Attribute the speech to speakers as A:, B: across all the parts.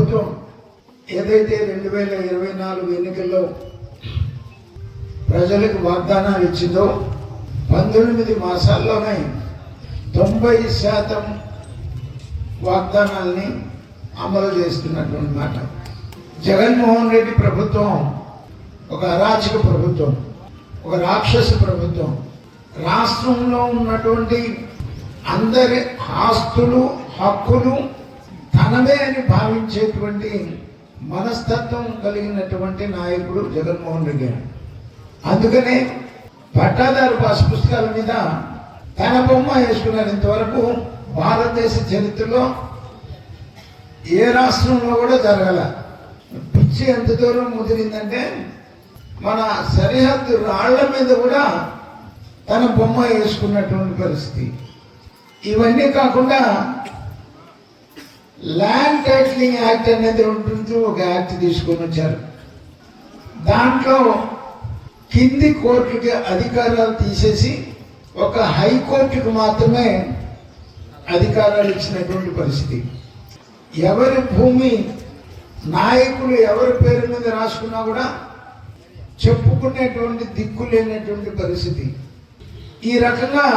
A: ప్రభుత్వం ఏదైతే 2024 ఎన్నికల్లో ప్రజలకు వాగ్దానాలు ఇచ్చిందో 19 మాసాల్లోనే 90% వాగ్దానాల్ని అమలు చేస్తున్నటువంటి మాట. జగన్మోహన్ రెడ్డి ప్రభుత్వం ఒక అరాచక ప్రభుత్వం, ఒక రాక్షస ప్రభుత్వం. రాష్ట్రంలో ఉన్నటువంటి అందరి ఆస్తులు హక్కులు తనవే అని భావించేటువంటి మనస్తత్వం కలిగినటువంటి నాయకుడు జగన్మోహన్ రెడ్డి. అందుకనే పట్టాదారు పాస్ పుస్తకాల మీద తన బొమ్మ వేసుకున్నారు. ఇంతవరకు భారతదేశ చరిత్రలో ఏ రాష్ట్రంలో కూడా జరగల. పిచ్చి ఎంత దూరం ముదిరిందంటే మన సరిహద్దు రాళ్ల మీద కూడా తన బొమ్మ వేసుకున్నటువంటి పరిస్థితి. ఇవన్నీ కాకుండా ల్యాండ్ టైటిలింగ్ యాక్ట్ అనేది ఉంటుంది, ఒక యాక్ట్ తీసుకొని వచ్చారు. దాంట్లో కింది కోర్టుకి అధికారాలు తీసేసి ఒక హైకోర్టుకు మాత్రమే అధికారాలు ఇచ్చినటువంటి పరిస్థితి. ఎవరి భూమి నాయకులు ఎవరి పేరు మీద రాసుకున్నా కూడా చెప్పుకునేటువంటి దిక్కు లేనటువంటి పరిస్థితి. ఈ రకంగా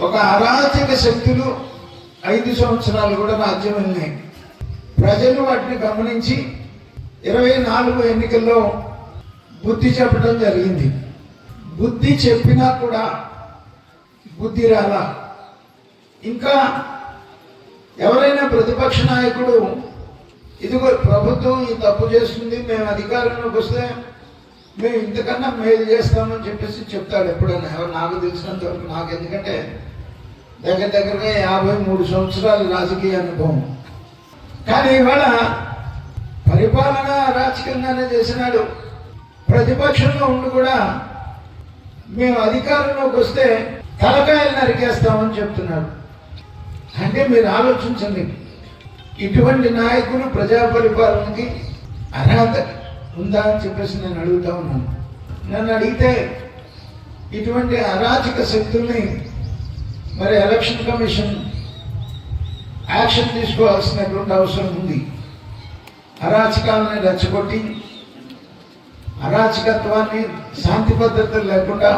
A: ఒక అరాచక శక్తులు 5 సంవత్సరాలు కూడా రాజ్యం ఉన్నాయి. ప్రజలు వాటిని గమనించి 24 ఎన్నికల్లో బుద్ధి చెప్పడం జరిగింది. బుద్ధి చెప్పినా కూడా బుద్ధి రాలా. ఇంకా ఎవరైనా ప్రతిపక్ష నాయకుడు ఇదిగో ప్రభుత్వం ఈ తప్పు చేస్తుంది, మేము అధికారంలోకి వస్తే మేము ఇంతకన్నా మేలు చేస్తామని చెప్పేసి చెప్తాడు ఎప్పుడైనా. నాకు తెలిసినంత వరకు, నాకు ఎందుకంటే దగ్గరగా 53 సంవత్సరాల రాజకీయ అనుభవం. కానీ ఇవాళ పరిపాలన అరాచకంగానే చేసినాడు. ప్రతిపక్షంలో ఉండి కూడా మేము అధికారంలోకి వస్తే తలకాయలు నరికేస్తామని చెప్తున్నాడు. అంటే మీరు ఆలోచించండి, ఇటువంటి నాయకులు ప్రజా పరిపాలనకి అర్హత ఉందా అని చెప్పేసి నేను అడుగుతా ఉన్నాను. నన్ను అడిగితే ఇటువంటి అరాచక శక్తుల్ని మరి ఎలక్షన్ కమిషన్ యాక్షన్ తీసుకోవాల్సినటువంటి అవసరం ఉంది. అరాచకాలని రెచ్చగొట్టి అరాచకత్వాన్ని శాంతి భద్రతలు లేకుండా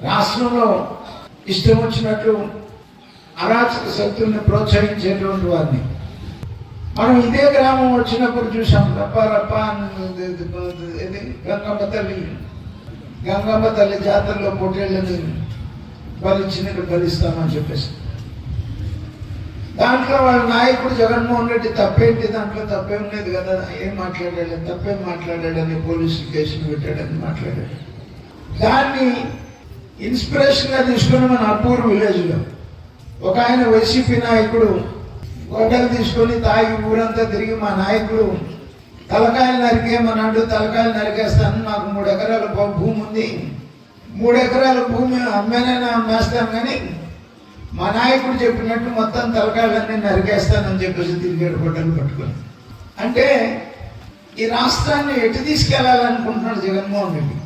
A: రాష్ట్రంలో ఇష్టం వచ్చినట్లు అరాచక శక్తుల్ని ప్రోత్సహించేటువంటి వారిని మనం ఇదే గ్రామం వచ్చినప్పుడు చూసాం. రప్ప గంగమ్మ తల్లి జాతరలో పొట్టేళ్ళని బలిచ్చినట్టు బలిస్తామని చెప్పేసి దాంట్లో వాళ్ళ నాయకుడు జగన్మోహన్ రెడ్డి తప్పేంటి, దాంట్లో తప్పేం లేదు కదా, ఏం మాట్లాడాడు, తప్పేం మాట్లాడాడని పోలీసు కేసులు పెట్టాడని మాట్లాడాడు. దాన్ని ఇన్స్పిరేషన్గా తీసుకుని మన అప్పూరు విలేజ్లో ఒక ఆయన వైసీపీ నాయకుడు గొడ్డలు తీసుకొని తాగి ఊరంతా తిరిగి మా నాయకుడు తలకాయలు నరికేమన్నాడు. తలకాయలు నరికేస్తాను, నాకు 3 ఎకరాల భూమి ఉంది, 3 ఎకరాల భూమి అమ్మేనైనా అమ్మేస్తాను, కానీ మా నాయకుడు చెప్పినట్టు మొత్తం తలకాయలన్నీ నరికేస్తానని చెప్పేసి తిరిగాడు గొడ్డలు పట్టుకొని. అంటే ఈ రాష్ట్రాన్ని ఎటు తీసుకెళ్లాలనుకుంటున్నాడు జగన్మోహన్ రెడ్డి.